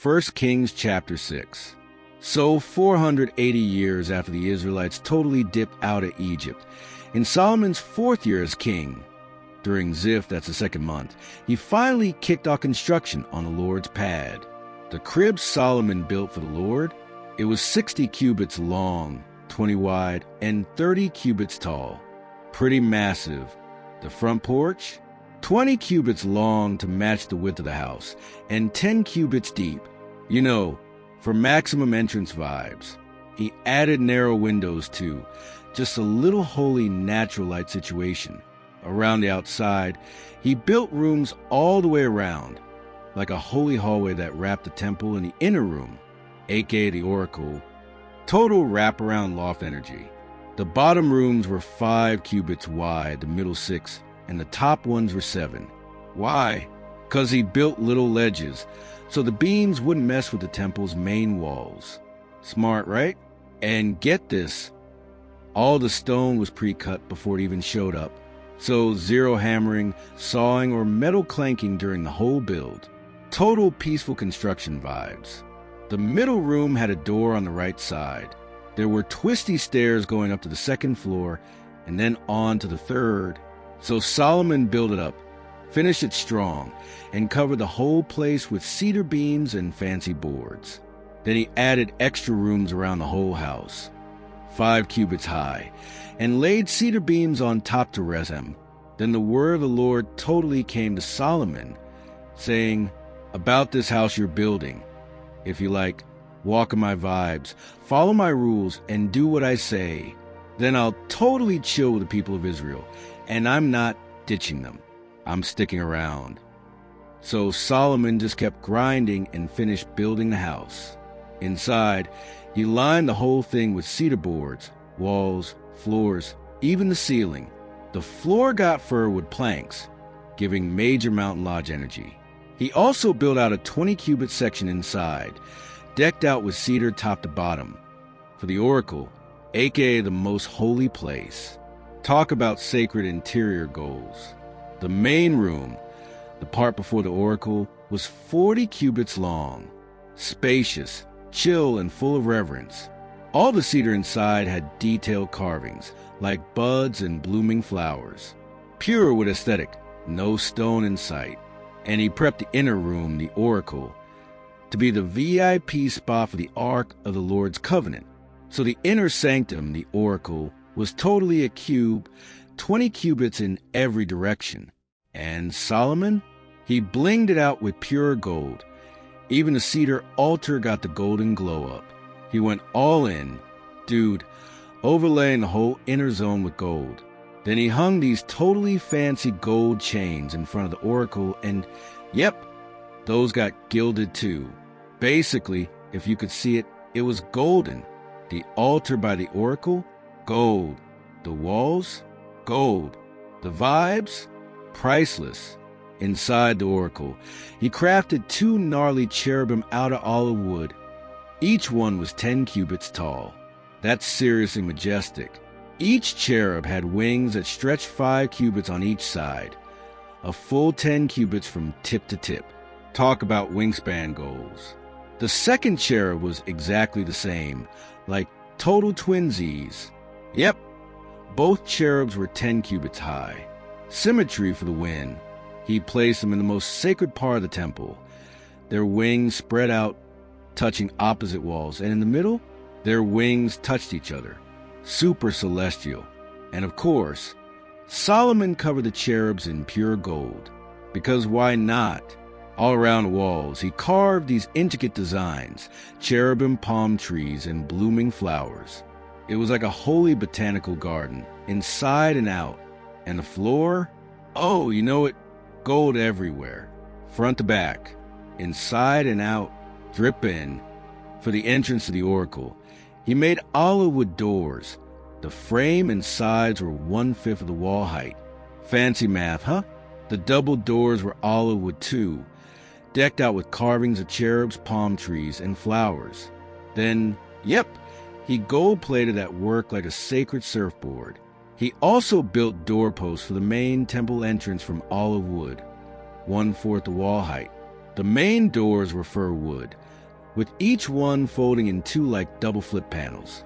1 Kings chapter 6. So 480 years after the Israelites totally dipped out of Egypt, in Solomon's 4th year as king, during Ziph, that's the 2nd month, he finally kicked off construction on the Lord's pad. The crib Solomon built for the Lord, it was 60 cubits long, 20 wide, and 30 cubits tall. Pretty massive. The front porch, 20 cubits long to match the width of the house, and 10 cubits deep. You know, for maximum entrance vibes. He added narrow windows too, just a little holy natural light situation. Around the outside, he built rooms all the way around, like a holy hallway that wrapped the temple in the inner room, aka the oracle. Total wraparound loft energy. The bottom rooms were 5 cubits wide, the middle 6, and the top ones were 7. Why? 'Cause he built little ledges, so the beams wouldn't mess with the temple's main walls. Smart, right? And get this, all the stone was pre-cut before it even showed up, so zero hammering, sawing, or metal clanking during the whole build. Total peaceful construction vibes. The middle room had a door on the right side. There were twisty stairs going up to the 2nd floor and then on to the 3rd. So Solomon built it up, finished it strong, and covered the whole place with cedar beams and fancy boards. Then he added extra rooms around the whole house, 5 cubits high, and laid cedar beams on top to rest them. Then the word of the Lord totally came to Solomon, saying, "About this house you're building, if you like, walk in my vibes, follow my rules, and do what I say, then I'll totally chill with the people of Israel, and I'm not ditching them. I'm sticking around." So Solomon just kept grinding and finished building the house. Inside, he lined the whole thing with cedar boards, walls, floors, even the ceiling. The floor got fir-wood planks, giving major mountain lodge energy. He also built out a 20-cubit section inside, decked out with cedar top to bottom, for the oracle, aka the most holy place. Talk about sacred interior goals. The main room, the part before the oracle, was 40 cubits long, spacious, chill, and full of reverence. All the cedar inside had detailed carvings, like buds and blooming flowers. Pure with aesthetic, no stone in sight. And he prepped the inner room, the oracle, to be the VIP spot for the Ark of the Lord's Covenant. So the inner sanctum, the oracle, was totally a cube, 20 cubits in every direction. And Solomon? He blinged it out with pure gold. Even the cedar altar got the golden glow up. He went all in, dude, overlaying the whole inner zone with gold. Then he hung these totally fancy gold chains in front of the oracle, and yep, those got gilded too. Basically, if you could see it, it was golden. The altar by the oracle, gold. The walls, gold. The vibes, priceless. Inside the oracle, he crafted 2 gnarly cherubim out of olive wood. Each one was 10 cubits tall. That's seriously majestic. Each cherub had wings that stretched 5 cubits on each side, a full 10 cubits from tip to tip. Talk about wingspan goals. The 2nd cherub was exactly the same, like total twinsies. Yep, both cherubs were 10 cubits high. Symmetry for the win. He placed them in the most sacred part of the temple. Their wings spread out, touching opposite walls, and in the middle, their wings touched each other. Super celestial. And of course, Solomon covered the cherubs in pure gold. Because why not? All around the walls, he carved these intricate designs, cherubim palm trees and blooming flowers. It was like a holy botanical garden, inside and out. And the floor? Oh, you know it, gold everywhere. Front to back, inside and out, drip in. For the entrance to the oracle, he made olive wood doors. The frame and sides were 1/5 of the wall height. Fancy math, huh? The double doors were olive wood too, decked out with carvings of cherubs, palm trees, and flowers. Then, yep, he gold-plated that work like a sacred surfboard. He also built doorposts for the main temple entrance from olive wood, 1/4 the wall height. The main doors were fir wood, with each one folding in two like double flip panels.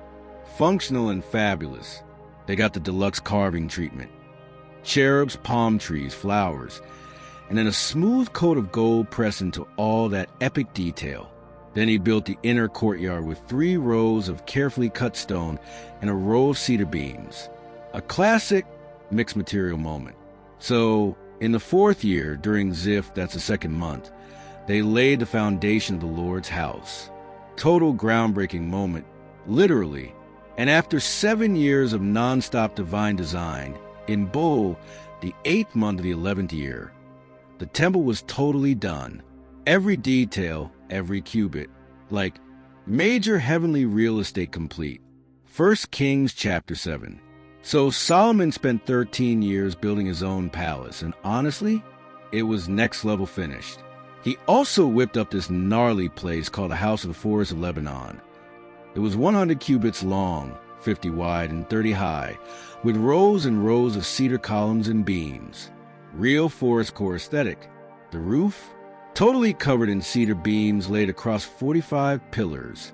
Functional and fabulous. They got the deluxe carving treatment. Cherubs, palm trees, flowers, and then a smooth coat of gold pressed into all that epic detail. Then he built the inner courtyard with 3 rows of carefully cut stone and a row of cedar beams. A classic mixed material moment. So, in the 4th year, during Ziph, that's the 2nd month, they laid the foundation of the Lord's house. Total groundbreaking moment, literally. And after 7 years of non-stop divine design, in Bo, the 8th month of the 11th year, the temple was totally done. Every detail, every cubit, like major heavenly real estate complete. 1 Kings chapter 7. So Solomon spent 13 years building his own palace, and honestly, it was next level finished. He also whipped up this gnarly place called the House of the Forest of Lebanon. It was 100 cubits long, 50 wide, and 30 high, with rows and rows of cedar columns and beams. Real forest core aesthetic. The roof? Totally covered in cedar beams laid across 45 pillars.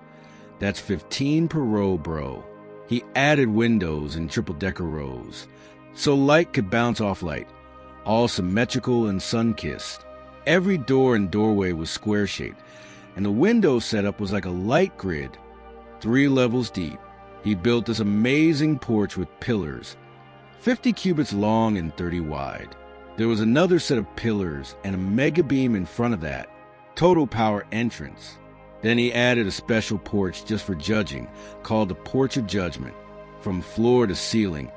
That's 15 per row, bro. He added windows in triple-decker rows, so light could bounce off light, all symmetrical and sun-kissed. Every door and doorway was square-shaped, and the window setup was like a light grid, 3 levels deep. He built this amazing porch with pillars, 50 cubits long and 30 wide. There was another set of pillars and a mega beam in front of that. Total power entrance. Then he added a special porch just for judging, called the Porch of Judgment. From floor to ceiling,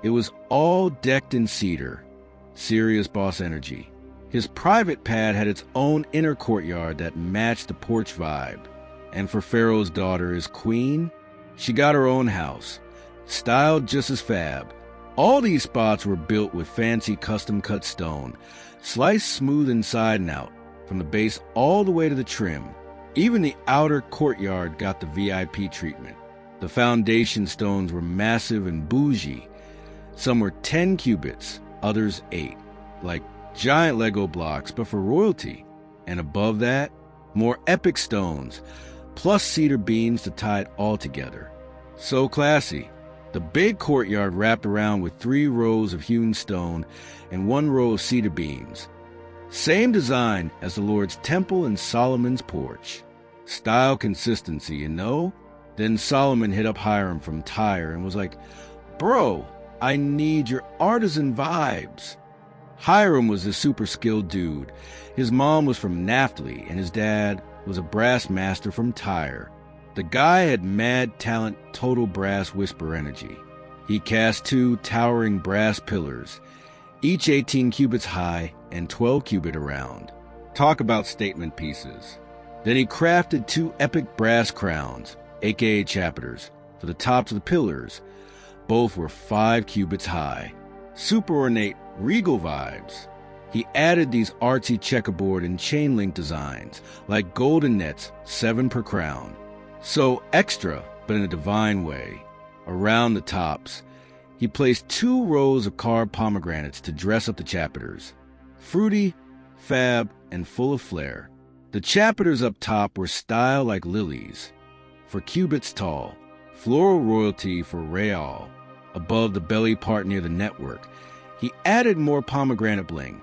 it was all decked in cedar. Serious boss energy. His private pad had its own inner courtyard that matched the porch vibe. And for Pharaoh's daughter, his queen, she got her own house, styled just as fab. All these spots were built with fancy custom-cut stone, sliced smooth inside and out, from the base all the way to the trim. Even the outer courtyard got the VIP treatment. The foundation stones were massive and bougie. Some were 10 cubits, others 8, like giant Lego blocks, but for royalty. And above that, more epic stones, plus cedar beams to tie it all together. So classy. The big courtyard wrapped around with 3 rows of hewn stone and 1 row of cedar beams. Same design as the Lord's temple and Solomon's porch. Style consistency, you know? Then Solomon hit up Hiram from Tyre and was like, "Bro, I need your artisan vibes." Hiram was a super skilled dude. His mom was from Naphtali and his dad was a brass master from Tyre. The guy had mad talent, total brass whisper energy. He cast 2 towering brass pillars, each 18 cubits high and 12 cubit around. Talk about statement pieces. Then he crafted 2 epic brass crowns, aka chapters, for the tops of the pillars. Both were 5 cubits high. Super ornate, regal vibes. He added these artsy checkerboard and chain link designs, like golden nets, 7 per crown. So extra, but in a divine way. Around the tops, he placed 2 rows of carved pomegranates to dress up the chapters. Fruity, fab, and full of flair. The chapters up top were styled like lilies, for cubits tall. Floral royalty for Real, above the belly part near the network. He added more pomegranate bling.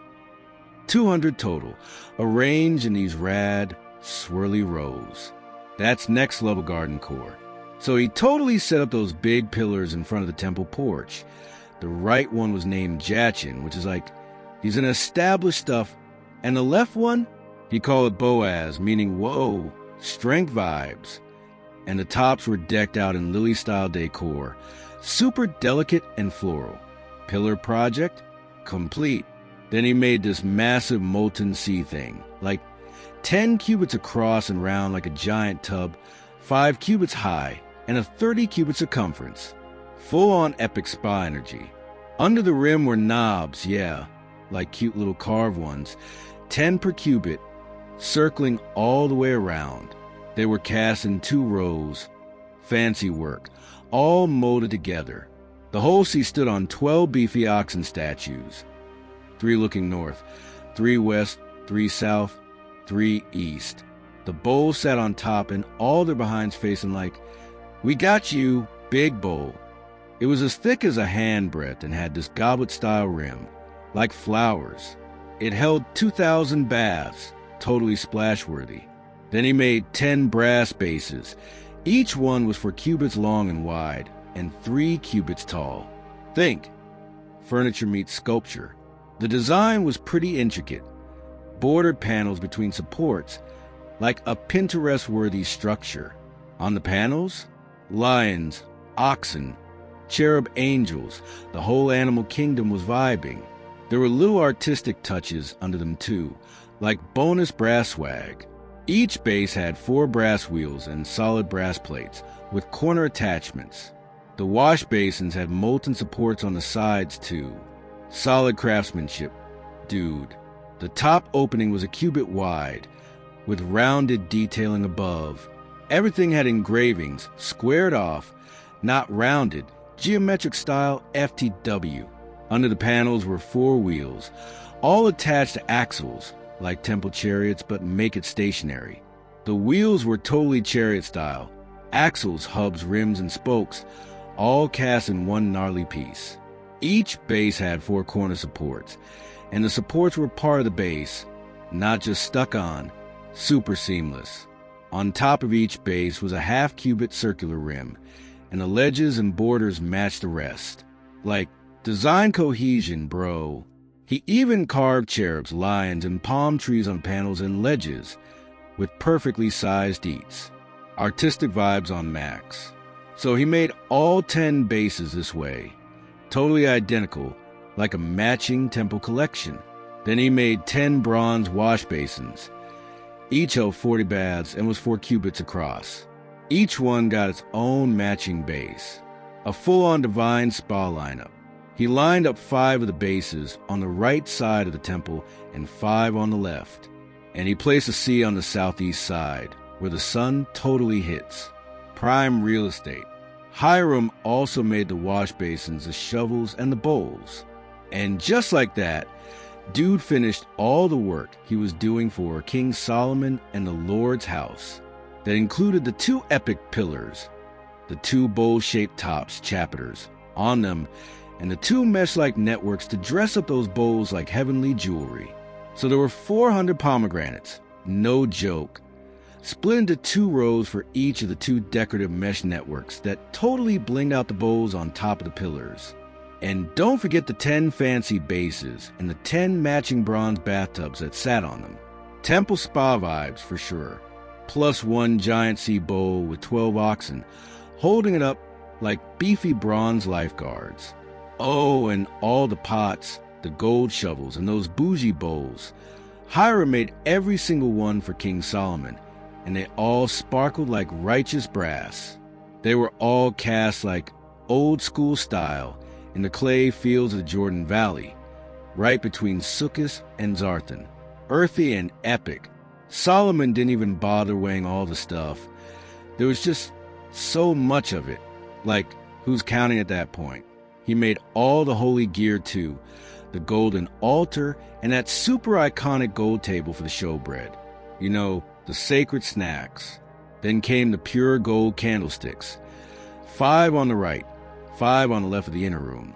200 total, arranged in these rad, swirly rows. That's next level garden core. So he totally set up those big pillars in front of the temple porch. The right one was named Jachin, which is like, he's an established stuff. And the left one, he called it Boaz, meaning whoa, strength vibes. And the tops were decked out in lily-style decor, super delicate and floral. Pillar project, complete. Then he made this massive molten sea thing, like 10 cubits across and round like a giant tub, 5 cubits high, and a 30 cubit circumference. Full-on epic spa energy. Under the rim were knobs, yeah, like cute little carved ones, 10 per cubit, circling all the way around. They were cast in 2 rows. Fancy work, all molded together. The whole sea stood on 12 beefy oxen statues. 3 looking north, 3 west, 3 south, 3 east. The bowl sat on top and all their behinds facing like, "We got you, big bowl." It was as thick as a handbreadth and had this goblet-style rim, like flowers. It held 2,000 baths, totally splash-worthy. Then he made 10 brass bases. Each one was 4 cubits long and wide, and 3 cubits tall. Think, furniture meets sculpture. The design was pretty intricate. Bordered panels between supports, like a Pinterest-worthy structure. On the panels, lions, oxen, cherub angels. The whole animal kingdom was vibing. There were little artistic touches under them too, like bonus brass swag. Each base had 4 brass wheels and solid brass plates, with corner attachments. The wash basins had molten supports on the sides too. Solid craftsmanship. Dude. The top opening was a cubit wide, with rounded detailing above. Everything had engravings, squared off, not rounded, geometric style FTW. Under the panels were 4 wheels, all attached to axles, like temple chariots, but make it stationary. The wheels were totally chariot style, axles, hubs, rims, and spokes, all cast in one gnarly piece. Each base had 4 corner supports, and the supports were part of the base, not just stuck on, super seamless. On top of each base was a half-cubit circular rim, and the ledges and borders matched the rest. Like, design cohesion, bro. He even carved cherubs, lions, and palm trees on panels and ledges, with perfectly sized eats. Artistic vibes on max. So he made all 10 bases this way, totally identical, like a matching temple collection. Then he made 10 bronze wash basins. Each held 40 baths and was 4 cubits across. Each one got its own matching base. A full-on divine spa lineup. He lined up 5 of the bases on the right side of the temple and 5 on the left. And he placed a sea on the southeast side, where the sun totally hits. Prime real estate. Hiram also made the wash basins, the shovels, and the bowls. And just like that, dude finished all the work he was doing for King Solomon and the Lord's house. That included the 2 epic pillars, the 2 bowl-shaped tops, chapters, on them, and the 2 mesh-like networks to dress up those bowls like heavenly jewelry. So there were 400 pomegranates, no joke, split into 2 rows for each of the 2 decorative mesh networks that totally blinged out the bowls on top of the pillars. And don't forget the 10 fancy bases and the 10 matching bronze bathtubs that sat on them. Temple spa vibes for sure. Plus 1 giant sea bowl with 12 oxen, holding it up like beefy bronze lifeguards. Oh, and all the pots, the gold shovels, and those bougie bowls. Hiram made every single one for King Solomon, and they all sparkled like righteous brass. They were all cast like old school style in the clay fields of the Jordan Valley, right between Sukkot and Zartan. Earthy and epic. Solomon didn't even bother weighing all the stuff. There was just so much of it. Like, who's counting at that point? He made all the holy gear too, the golden altar and that super iconic gold table for the showbread. You know, the sacred snacks. Then came the pure gold candlesticks. 5 on the right, 5 on the left of the inner room,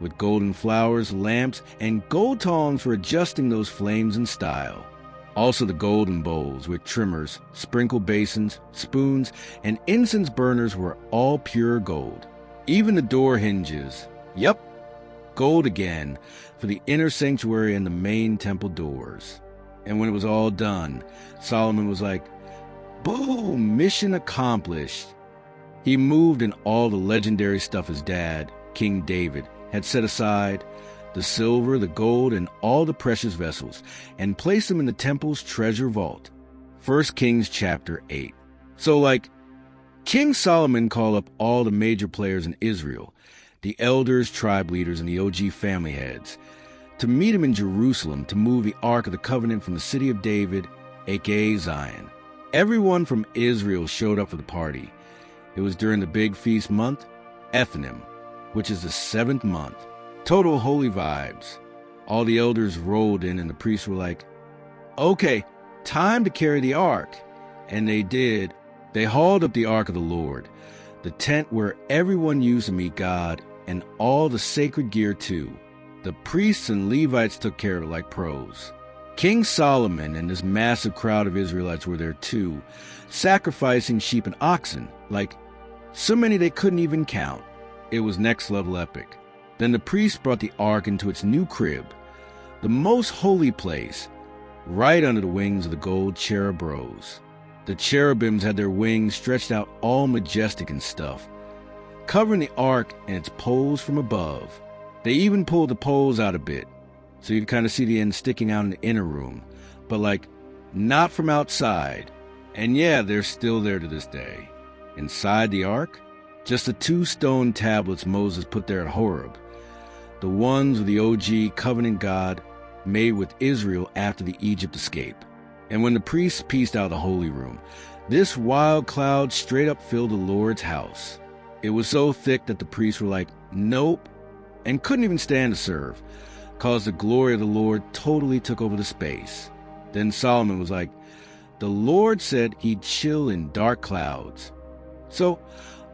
with golden flowers, lamps, and gold tongs for adjusting those flames in style. Also the golden bowls with trimmers, sprinkle basins, spoons, and incense burners were all pure gold. Even the door hinges, yep, gold again, for the inner sanctuary and the main temple doors. And when it was all done, Solomon was like, boom, mission accomplished. He moved in all the legendary stuff his dad, King David, had set aside, the silver, the gold, and all the precious vessels, and placed them in the temple's treasure vault. 1 Kings chapter 8. So King Solomon called up all the major players in Israel, the elders, tribe leaders, and the OG family heads, to meet him in Jerusalem to move the Ark of the Covenant from the city of David, aka Zion. Everyone from Israel showed up for the party. It was during the big feast month, Ethanim, which is the 7th month. Total holy vibes. All the elders rolled in and the priests were like, okay, time to carry the ark. And they did. They hauled up the ark of the Lord, the tent where everyone used to meet God, and all the sacred gear too. The priests and Levites took care of it like pros. King Solomon and this massive crowd of Israelites were there too, sacrificing sheep and oxen, like so many they couldn't even count. It was next level epic. Then the priests brought the ark into its new crib, the most holy place, right under the wings of the gold cherubros. The cherubims had their wings stretched out all majestic and stuff, covering the ark and its poles from above. They even pulled the poles out a bit, so you could kind of see the end sticking out in the inner room, but like not from outside. And yeah, they're still there to this day. Inside the ark, just the 2 stone tablets Moses put there at Horeb, the ones with the OG covenant God made with Israel after the Egypt escape. And when the priests pieced out the holy room, this wild cloud straight up filled the Lord's house. It was so thick that the priests were like, nope, and couldn't even stand to serve, cause the glory of the Lord totally took over the space. Then Solomon was like, the Lord said he'd chill in dark clouds. So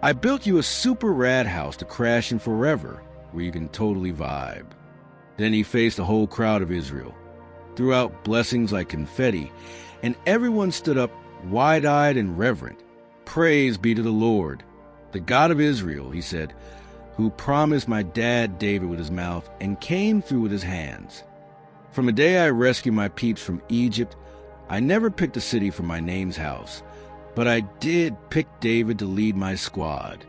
I built you a super rad house to crash in forever, where you can totally vibe. Then he faced the whole crowd of Israel, threw out blessings like confetti, and everyone stood up wide-eyed and reverent. Praise be to the Lord, the God of Israel, he said, who promised my dad David with his mouth and came through with his hands. From the day I rescued my peeps from Egypt, I never picked a city for my name's house, but I did pick David to lead my squad.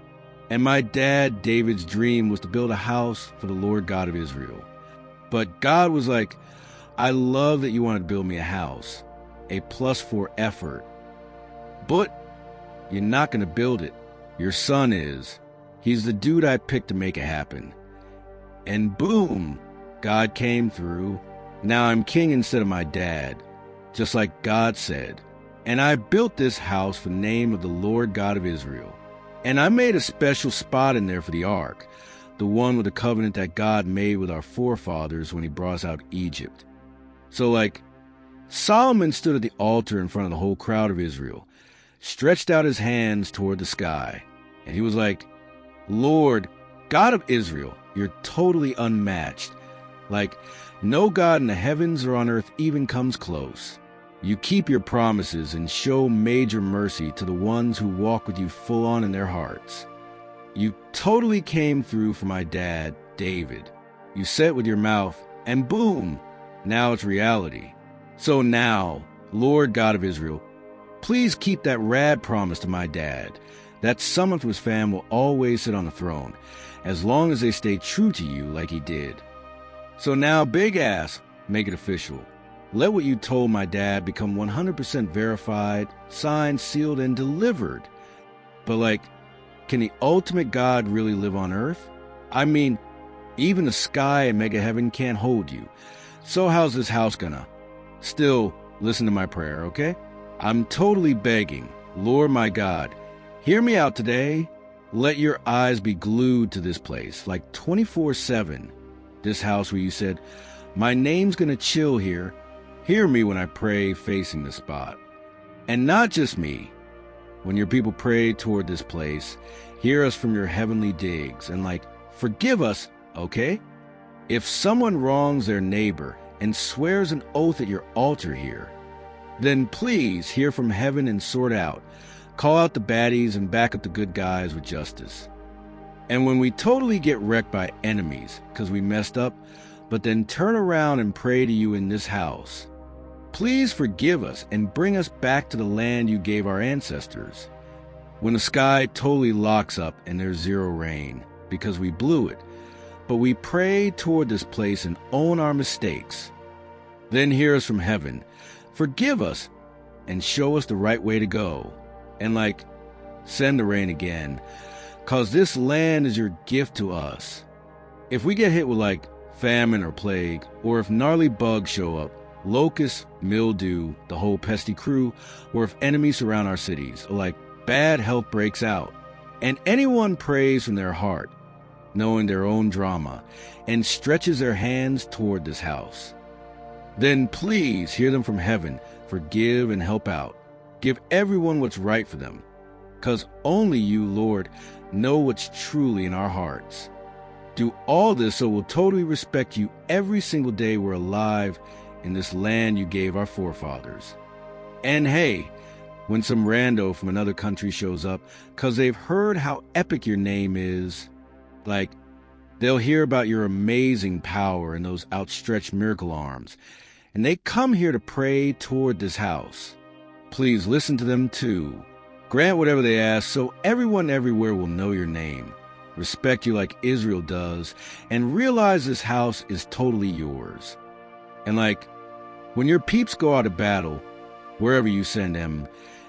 And my dad David's dream was to build a house for the Lord God of Israel. But God was like, I love that you want to build me a house, a +4 effort. But you're not going to build it. Your son is. He's the dude I picked to make it happen. And boom, God came through. Now I'm king instead of my dad, just like God said. And I built this house for the name of the Lord God of Israel. And I made a special spot in there for the ark, the one with the covenant that God made with our forefathers when he brought us out of Egypt. So like, Solomon stood at the altar in front of the whole crowd of Israel, stretched out his hands toward the sky, and he was like, Lord, God of Israel, you're totally unmatched. Like, no God in the heavens or on earth even comes close. You keep your promises and show major mercy to the ones who walk with you full on in their hearts. You totally came through for my dad, David. You said it with your mouth, and boom, now it's reality. So now, Lord God of Israel, please keep that rad promise to my dad, that someone from his fam will always sit on the throne, as long as they stay true to you like he did. So now, big ass, make it official. Let what you told my dad become 100% verified, signed, sealed, and delivered. But like, can the ultimate God really live on earth? I mean, even the sky and mega heaven can't hold you. So how's this house gonna? Still, listen to my prayer, okay? I'm totally begging, Lord my God, hear me out today. Let your eyes be glued to this place, like 24/7. This house where you said, my name's gonna chill here. Hear me when I pray facing the spot. And not just me. When your people pray toward this place, hear us from your heavenly digs and like, forgive us, okay? If someone wrongs their neighbor and swears an oath at your altar here, then please hear from heaven and sort out. Call out the baddies and back up the good guys with justice. And when we totally get wrecked by enemies because we messed up, but then turn around and pray to you in this house, please forgive us and bring us back to the land you gave our ancestors. When the sky totally locks up and there's zero rain because we blew it, but we pray toward this place and own our mistakes, then hear us from heaven, forgive us, and show us the right way to go. And like, send the rain again, cause this land is your gift to us. If we get hit with like famine or plague, or if gnarly bugs show up, locusts, mildew, the whole pesty crew, or if enemies surround our cities, or like bad health breaks out, and anyone prays from their heart, knowing their own drama, and stretches their hands toward this house, Then please hear them from heaven, forgive and help out. Give everyone what's right for them, 'cause only you, Lord, know what's truly in our hearts. Do all this so we'll totally respect you every single day we're alive in this land you gave our forefathers. And hey, when some rando from another country shows up, 'cause they've heard how epic your name is, like, they'll hear about your amazing power and those outstretched miracle arms, and they come here to pray toward this house. Please listen to them too. Grant whatever they ask so everyone everywhere will know your name, respect you like Israel does, and realize this house is totally yours. And like, when your peeps go out to battle, wherever you send them,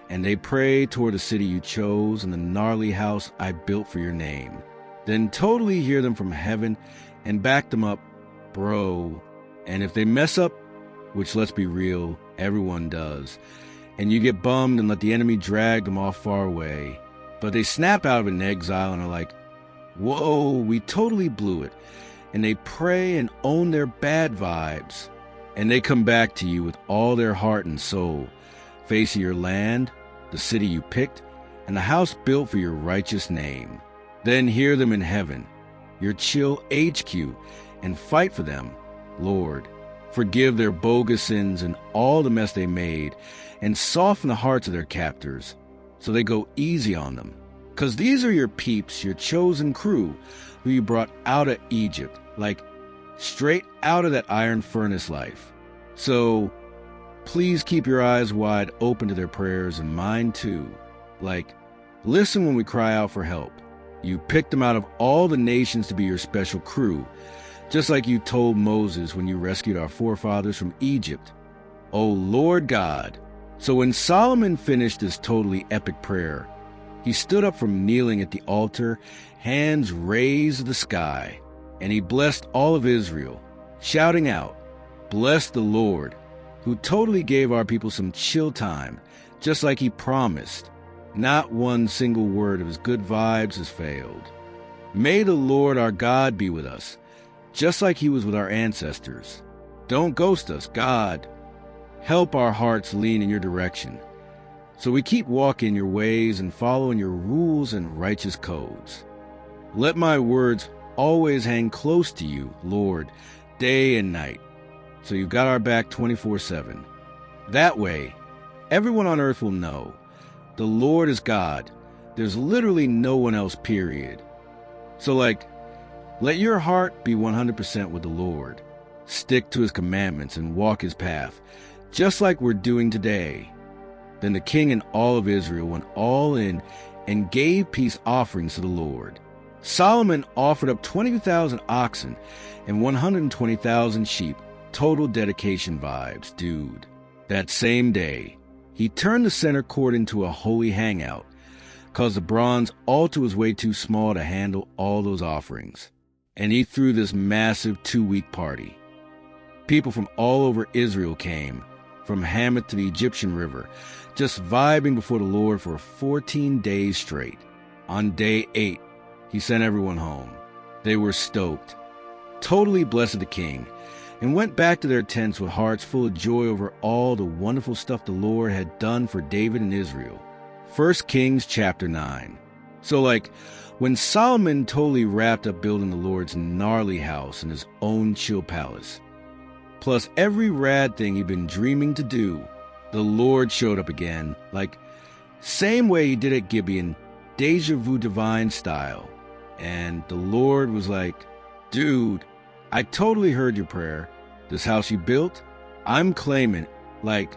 and they pray toward the city you chose and the gnarly house I built for your name, then totally hear them from heaven and back them up, bro. And if they mess up, which let's be real, everyone does, and you get bummed and let the enemy drag them off far away, but they snap out of an exile and are like, whoa, we totally blew it, and they pray and own their bad vibes, and they come back to you with all their heart and soul, facing your land, the city you picked, and the house built for your righteous name. Then hear them in heaven, your chill HQ, and fight for them. Lord, forgive their bogus sins and all the mess they made, and soften the hearts of their captors, so they go easy on them. 'Cause these are your peeps, your chosen crew, who you brought out of Egypt, like straight out of that iron furnace life. So please keep your eyes wide open to their prayers and mine too. Like, listen when we cry out for help. You picked them out of all the nations to be your special crew, just like you told Moses when you rescued our forefathers from Egypt. O Lord God. So when Solomon finished this totally epic prayer, he stood up from kneeling at the altar, hands raised to the sky, and he blessed all of Israel, shouting out, "Bless the Lord, who totally gave our people some chill time, just like he promised. Not one single word of his good vibes has failed. May the Lord our God be with us, just like he was with our ancestors. Don't ghost us, God. Help our hearts lean in your direction, so we keep walking your ways and following your rules and righteous codes. Let my words always hang close to you, Lord, day and night, so you've got our back 24/7. That way, everyone on earth will know the Lord is God. There's literally no one else, period. So like, let your heart be 100% with the Lord. Stick to his commandments and walk his path, just like we're doing today." Then the king and all of Israel went all in and gave peace offerings to the Lord. Solomon offered up 20,000 oxen and 120,000 sheep, total dedication vibes, dude. That same day, he turned the center court into a holy hangout, 'cause the bronze altar was way too small to handle all those offerings. And he threw this massive 2-week party. People from all over Israel came, from Hamath to the Egyptian river, just vibing before the Lord for 14 days straight. On day 8, he sent everyone home. They were stoked, totally blessed the king, and went back to their tents with hearts full of joy over all the wonderful stuff the Lord had done for David and Israel. 1 Kings chapter 9. So like, when Solomon totally wrapped up building the Lord's gnarly house in his own chill palace, plus every rad thing he'd been dreaming to do, the Lord showed up again, like, same way he did at Gibeon, deja vu divine style. And the Lord was like, dude, I totally heard your prayer. This house you built, I'm claiming, like,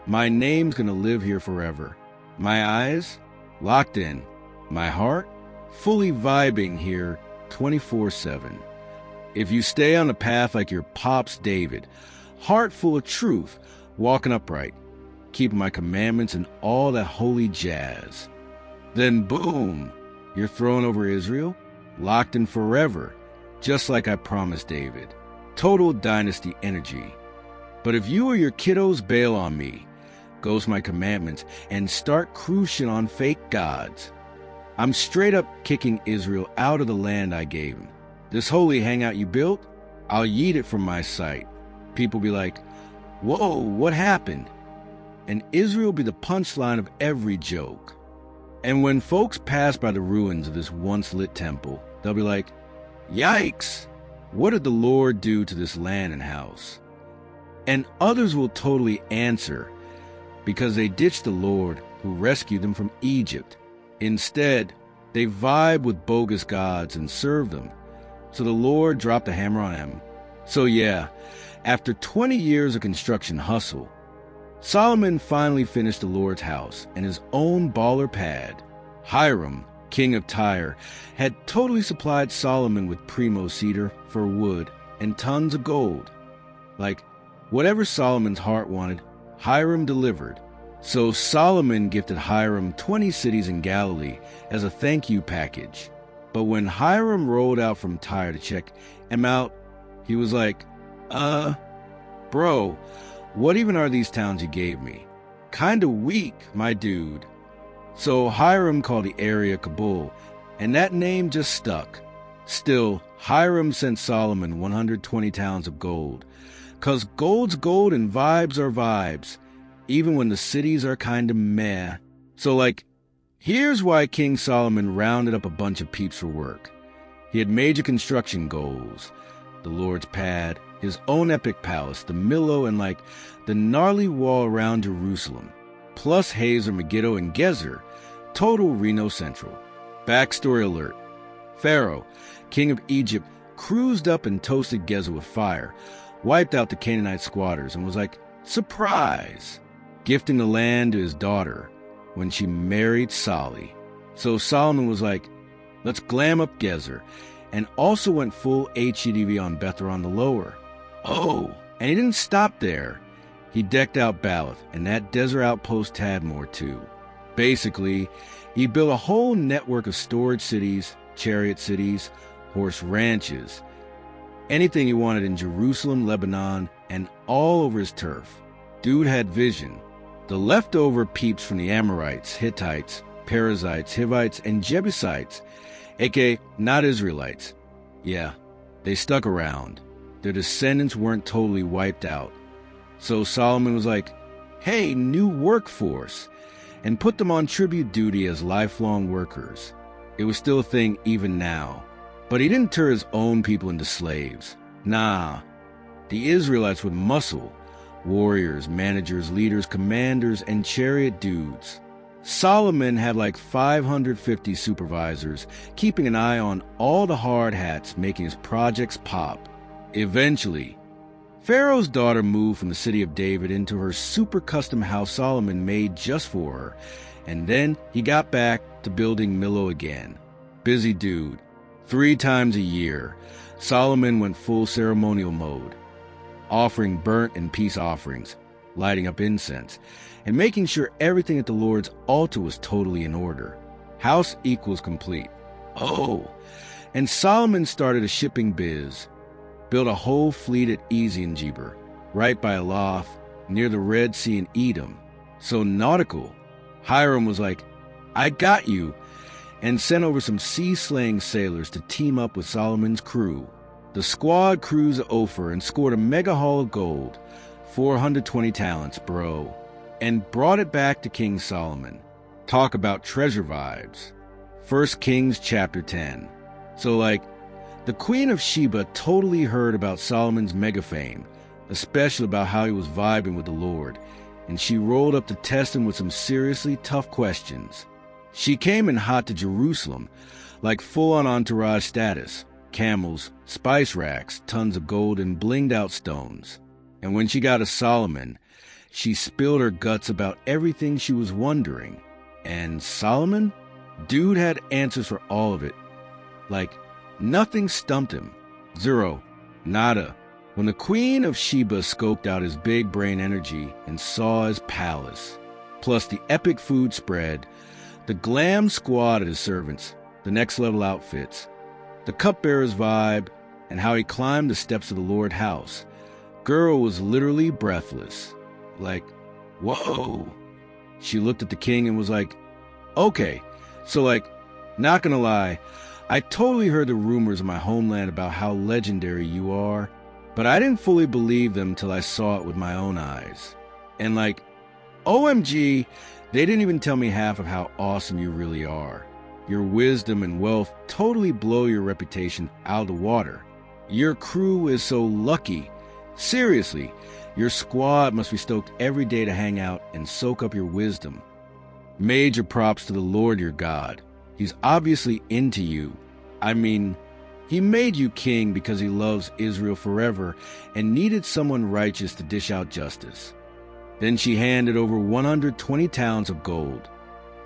my name's gonna live here forever. My eyes, locked in. My heart, fully vibing here 24/7. If you stay on the path like your pops David, heart full of truth, walking upright, keeping my commandments and all that holy jazz, then boom, you're thrown over Israel, locked in forever, just like I promised David. Total dynasty energy. But if you or your kiddos bail on me, ghost my commandments, and start cruising on fake gods, I'm straight up kicking Israel out of the land I gave him. This holy hangout you built, I'll yeet it from my sight. People be like, whoa, what happened? And Israel be the punchline of every joke. And when folks pass by the ruins of this once lit temple, they'll be like, yikes, what did the Lord do to this land and house? And others will totally answer, because they ditched the Lord who rescued them from Egypt. Instead, they vibe with bogus gods and serve them. So the Lord dropped a hammer on them. So yeah, after 20 years of construction hustle, Solomon finally finished the Lord's house and his own baller pad. Hiram, king of Tyre, had totally supplied Solomon with primo cedar for wood and tons of gold. Like, whatever Solomon's heart wanted, Hiram delivered. So Solomon gifted Hiram 20 cities in Galilee as a thank you package. But when Hiram rolled out from Tyre to check him out, he was like, bro, what even are these towns you gave me? Kinda weak, my dude. So Hiram called the area Kabul, and that name just stuck. Still, Hiram sent Solomon 120 towns of gold. 'Cause gold's gold and vibes are vibes, even when the cities are kinda meh. So here's why King Solomon rounded up a bunch of peeps for work. He had major construction goals. The Lord's pad, his own epic palace, the Millo, and the gnarly wall around Jerusalem, plus Hazor, Megiddo, and Gezer, total Reno Central. Backstory alert. Pharaoh, king of Egypt, cruised up and toasted Gezer with fire, wiped out the Canaanite squatters, and was like, surprise, gifting the land to his daughter when she married Sali. So Solomon was like, let's glam up Gezer, and also went full HGTV on Bethron the Lower. Oh, and he didn't stop there. He decked out Baalath, and that desert outpost Tadmor too. Basically, he built a whole network of storage cities, chariot cities, horse ranches, anything he wanted in Jerusalem, Lebanon, and all over his turf. Dude had vision. The leftover peeps from the Amorites, Hittites, Perizzites, Hivites, and Jebusites, aka not Israelites. Yeah, they stuck around. Their descendants weren't totally wiped out. So Solomon was like, hey, new workforce, and put them on tribute duty as lifelong workers. It was still a thing even now. But he didn't turn his own people into slaves. Nah, the Israelites with muscle, warriors, managers, leaders, commanders, and chariot dudes. Solomon had 550 supervisors, keeping an eye on all the hard hats, making his projects pop. Eventually, Pharaoh's daughter moved from the city of David into her super custom house Solomon made just for her, and then he got back to building Millo again. Busy dude. 3 times a year, Solomon went full ceremonial mode, offering burnt and peace offerings, lighting up incense, and making sure everything at the Lord's altar was totally in order. House equals complete. Oh, and Solomon started a shipping biz, built a whole fleet at Eziongeber, right by Elath, near the Red Sea in Edom. So nautical. Hiram was like, I got you, and sent over some sea-slaying sailors to team up with Solomon's crew. The squad cruised Ophir and scored a mega haul of gold, 420 talents, bro, and brought it back to King Solomon. Talk about treasure vibes. 1 Kings chapter 10. So the Queen of Sheba totally heard about Solomon's mega fame, especially about how he was vibing with the Lord, and she rolled up to test him with some seriously tough questions. She came in hot to Jerusalem, full-on entourage status, camels, spice racks, tons of gold, and blinged-out stones. And when she got to Solomon, she spilled her guts about everything she was wondering. And Solomon? Dude had answers for all of it. Nothing stumped him. Zero. Nada. When the Queen of Sheba scoped out his big brain energy and saw his palace, plus the epic food spread, the glam squad of his servants, the next level outfits, the cupbearer's vibe, and how he climbed the steps of the Lord house, girl was literally breathless. Whoa. She looked at the king and was like, okay, so not gonna lie, I totally heard the rumors in my homeland about how legendary you are, But I didn't fully believe them till I saw it with my own eyes. And OMG, they didn't even tell me half of how awesome you really are. Your wisdom and wealth totally blow your reputation out of the water. Your crew is so lucky. Seriously, your squad must be stoked every day to hang out and soak up your wisdom. Major props to the Lord your God. He's obviously into you. I mean, he made you king because he loves Israel forever and needed someone righteous to dish out justice. Then she handed over 120 talents of gold.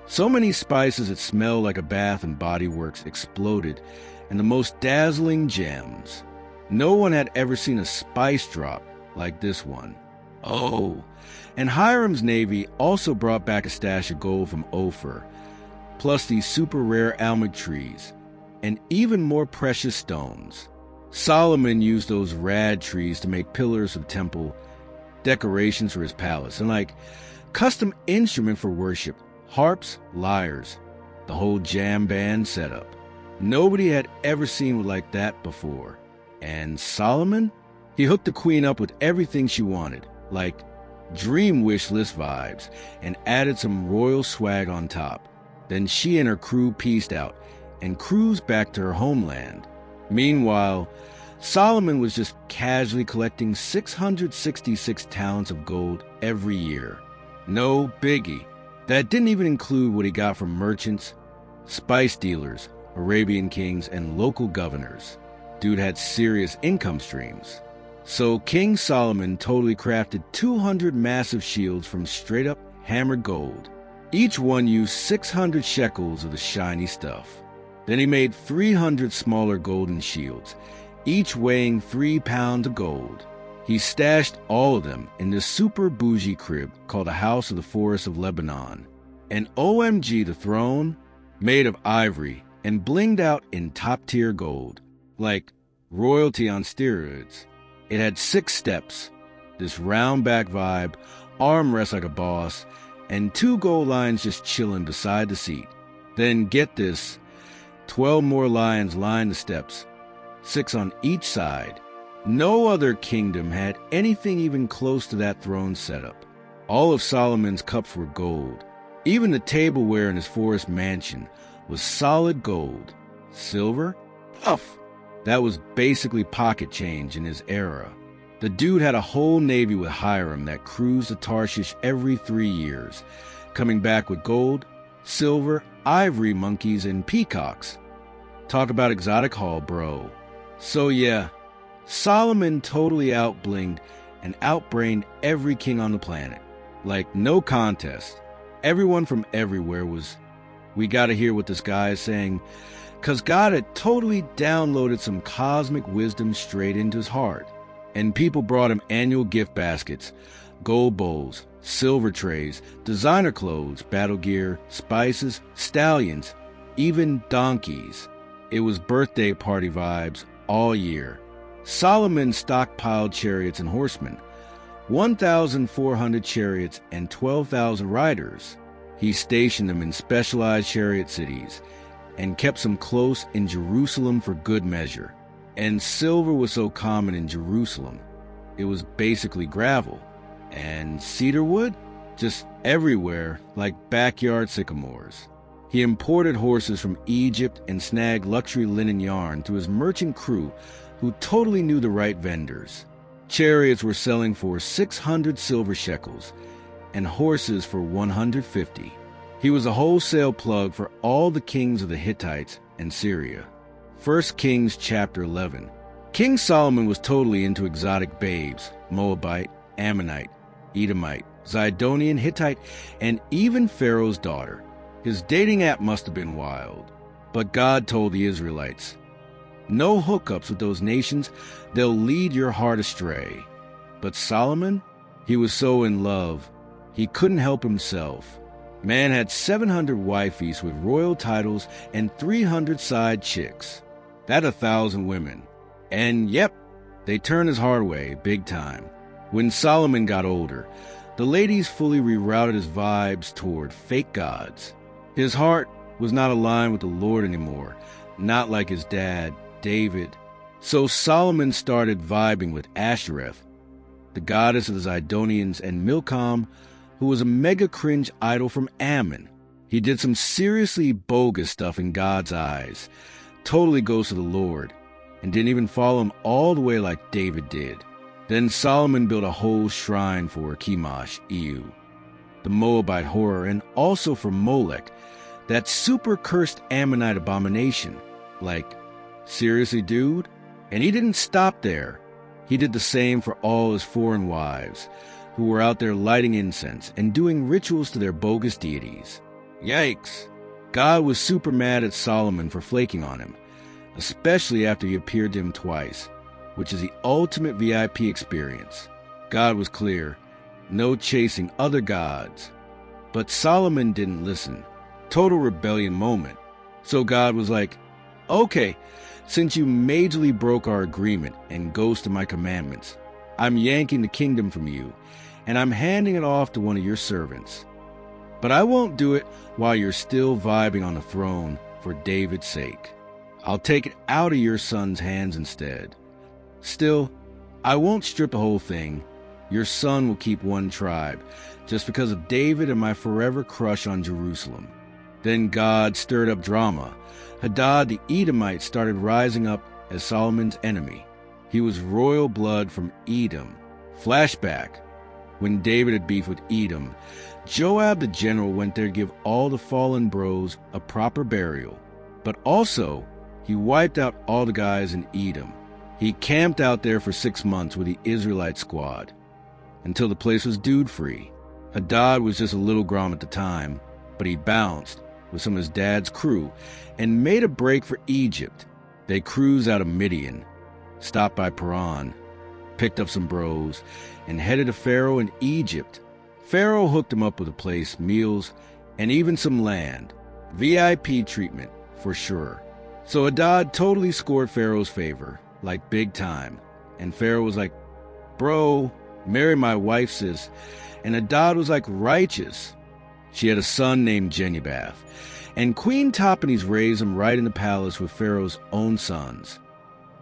So many spices it smelled like a Bath and Body Works exploded, and the most dazzling gems. No one had ever seen a spice drop like this one. Oh, and Hiram's navy also brought back a stash of gold from Ophir, plus these super rare almond trees, and even more precious stones. Solomon used those rad trees to make pillars of temple, decorations for his palace, and custom instrument for worship, harps, lyres, the whole jam band setup. Nobody had ever seen one like that before. And Solomon? He hooked the queen up with everything she wanted, like dream wish list vibes, and added some royal swag on top. Then she and her crew peaced out and cruised back to her homeland. Meanwhile, Solomon was just casually collecting 666 talents of gold every year. No biggie. That didn't even include what he got from merchants, spice dealers, Arabian kings, and local governors. Dude had serious income streams. So King Solomon totally crafted 200 massive shields from straight-up hammered gold. Each one used 600 shekels of the shiny stuff. Then he made 300 smaller golden shields, each weighing 3 pounds of gold. He stashed all of them in this super bougie crib called the House of the Forest of Lebanon. And OMG, the throne, made of ivory and blinged out in top-tier gold, like royalty on steroids. It had 6 steps, this round-back vibe, armrest like a boss, and 2 gold lions just chilling beside the seat. Then get this, 12 more lions lined the steps, 6 on each side. No other kingdom had anything even close to that throne setup. All of Solomon's cups were gold. Even the tableware in his forest mansion was solid gold. Silver? Puff! That was basically pocket change in his era. The dude had a whole navy with Hiram that cruised to Tarshish every 3 years, coming back with gold, silver, ivory monkeys, and peacocks. Talk about exotic haul, bro. So yeah, Solomon totally outblinged and outbrained every king on the planet. No contest. Everyone from everywhere was, we gotta hear what this guy is saying, 'cause God had totally downloaded some cosmic wisdom straight into his heart. And people brought him annual gift baskets, gold bowls, silver trays, designer clothes, battle gear, spices, stallions, even donkeys. It was birthday party vibes all year. Solomon stockpiled chariots and horsemen, 1,400 chariots and 12,000 riders. He stationed them in specialized chariot cities and kept some close in Jerusalem for good measure. And silver was so common in Jerusalem, it was basically gravel. And cedar wood? Just everywhere, like backyard sycamores. He imported horses from Egypt and snagged luxury linen yarn through his merchant crew, who totally knew the right vendors. Chariots were selling for 600 silver shekels, and horses for 150. He was a wholesale plug for all the kings of the Hittites and Syria. 1 Kings chapter 11. King Solomon was totally into exotic babes, Moabite, Ammonite, Edomite, Zidonian, Hittite, and even Pharaoh's daughter. His dating app must have been wild. But God told the Israelites, no hookups with those nations, they'll lead your heart astray. But Solomon, he was so in love, he couldn't help himself. Man had 700 wifeys with royal titles and 300 side chicks. That 1,000 women. And yep, they turned his heart away big time. When Solomon got older, the ladies fully rerouted his vibes toward fake gods. His heart was not aligned with the Lord anymore, not like his dad, David. So Solomon started vibing with Ashtoreth, the goddess of the Zidonians, and Milcom, who was a mega cringe idol from Ammon. He did some seriously bogus stuff in God's eyes, totally goes to the Lord, and didn't even follow him all the way like David did. Then Solomon built a whole shrine for Chemosh, Iu, the Moabite horror, and also for Molech, that super cursed Ammonite abomination. Like, seriously, dude? And he didn't stop there. He did the same for all his foreign wives, who were out there lighting incense and doing rituals to their bogus deities. Yikes! God was super mad at Solomon for flaking on him, especially after he appeared to him twice, which is the ultimate VIP experience. God was clear, no chasing other gods. But Solomon didn't listen. Total rebellion moment. So God was like, okay, since you majorly broke our agreement and ghosted my commandments, I'm yanking the kingdom from you, and I'm handing it off to one of your servants. But I won't do it while you're still vibing on the throne for David's sake. I'll take it out of your son's hands instead. Still, I won't strip the whole thing. Your son will keep one tribe, just because of David and my forever crush on Jerusalem. Then God stirred up drama. Hadad the Edomite started rising up as Solomon's enemy. He was royal blood from Edom. Flashback. When David had beef with Edom, Joab the general went there to give all the fallen bros a proper burial. But also, he wiped out all the guys in Edom. He camped out there for 6 months with the Israelite squad, until the place was dude-free. Hadad was just a little grom at the time, but he bounced with some of his dad's crew and made a break for Egypt. They cruised out of Midian, stopped by Paran, picked up some bros, and headed to Pharaoh in Egypt. Pharaoh hooked him up with a place, meals, and even some land. VIP treatment, for sure. So Hadad totally scored Pharaoh's favor, like big time. And Pharaoh was like, bro, marry my wife, sis. And Hadad was like, righteous. She had a son named Genubath, and Queen Tophanes raised him right in the palace with Pharaoh's own sons.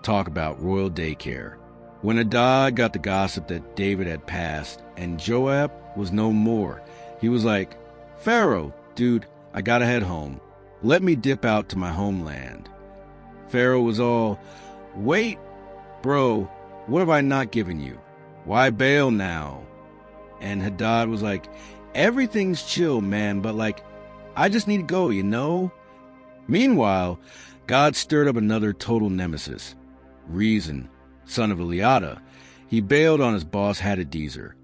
Talk about royal daycare. When Hadad got the gossip that David had passed and Joab was no more, he was like, Pharaoh, dude, I gotta head home. Let me dip out to my homeland. Pharaoh was all, wait, bro, what have I not given you? Why bail now? And Hadad was like, everything's chill, man, but like, I just need to go, you know? Meanwhile, God stirred up another total nemesis, Rezin, son of Eliada. He bailed on his boss Hadadezer,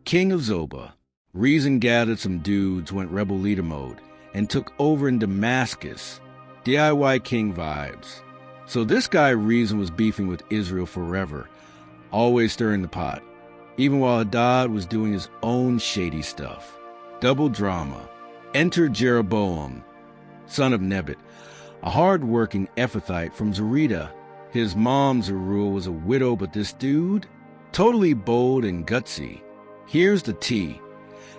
king of Zobah. Rezin gathered some dudes, went rebel leader mode, and took over in Damascus. DIY king vibes. So this guy Rezin was beefing with Israel forever, always stirring the pot, even while Hadad was doing his own shady stuff. Double drama. Enter Jeroboam, son of Nebat, a hard-working Ephathite from Zerida. His mom, Zeruiah, was a widow, but this dude, totally bold and gutsy. Here's the tea.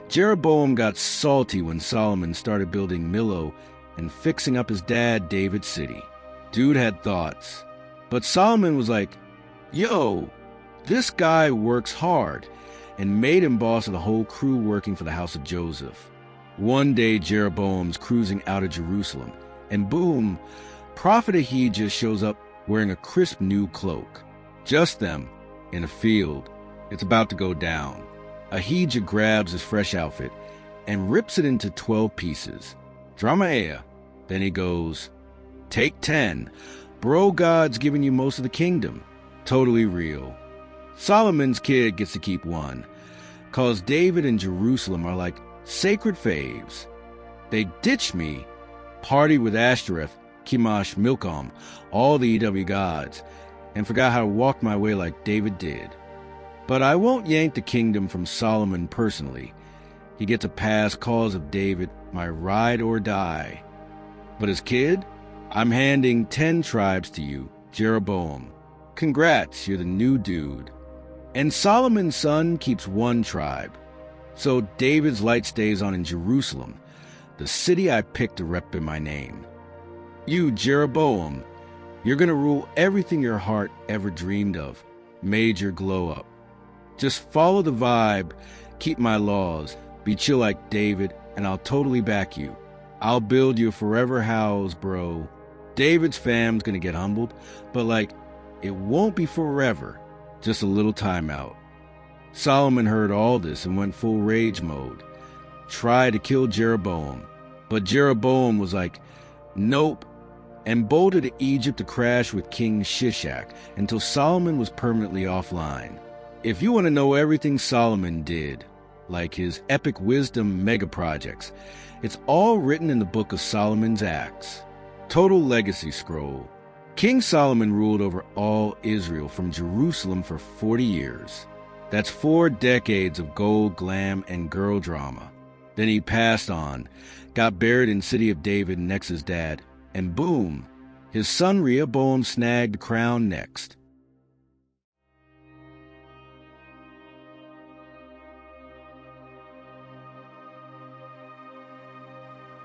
Jeroboam got salty when Solomon started building Millo and fixing up his dad David's city. Dude had thoughts. But Solomon was like, yo, this guy works hard, and made him boss of the whole crew working for the house of Joseph. One day Jeroboam's cruising out of Jerusalem, and boom, Prophet Ahijah shows up wearing a crisp new cloak. Just them, in a field. It's about to go down. Ahijah grabs his fresh outfit and rips it into 12 pieces. Drama. Then he goes, take 10. Bro, God's giving you most of the kingdom. Totally real. Solomon's kid gets to keep 1, 'cause David and Jerusalem are like sacred faves. They ditched me, partied with Ashtoreth, Chemosh, Milcom, all the EW gods, and forgot how to walk my way like David did. But I won't yank the kingdom from Solomon personally. He gets a pass cause of David, my ride or die. But his kid? I'm handing 10 tribes to you, Jeroboam. Congrats, you're the new dude. And Solomon's son keeps 1 tribe. So David's light stays on in Jerusalem, the city I picked to rep in my name. You, Jeroboam, You're going to rule everything your heart ever dreamed of. Major glow up. Just follow the vibe, keep my laws, be chill like David, and I'll totally back you. I'll build you a forever house, bro. David's fam's gonna get humbled, but it won't be forever. Just a little timeout. Solomon heard all this and went full rage mode. Tried to kill Jeroboam, but Jeroboam was like, nope, and bolted to Egypt to crash with King Shishak until Solomon was permanently offline. If you want to know everything Solomon did, like his epic wisdom mega projects, it's all written in the book of Solomon's Acts. Total legacy scroll. King Solomon ruled over all Israel from Jerusalem for 40 years. That's 4 decades of gold, glam, and girl drama. Then he passed on, got buried in City of David next to his dad, and boom, his son Rehoboam snagged the crown next.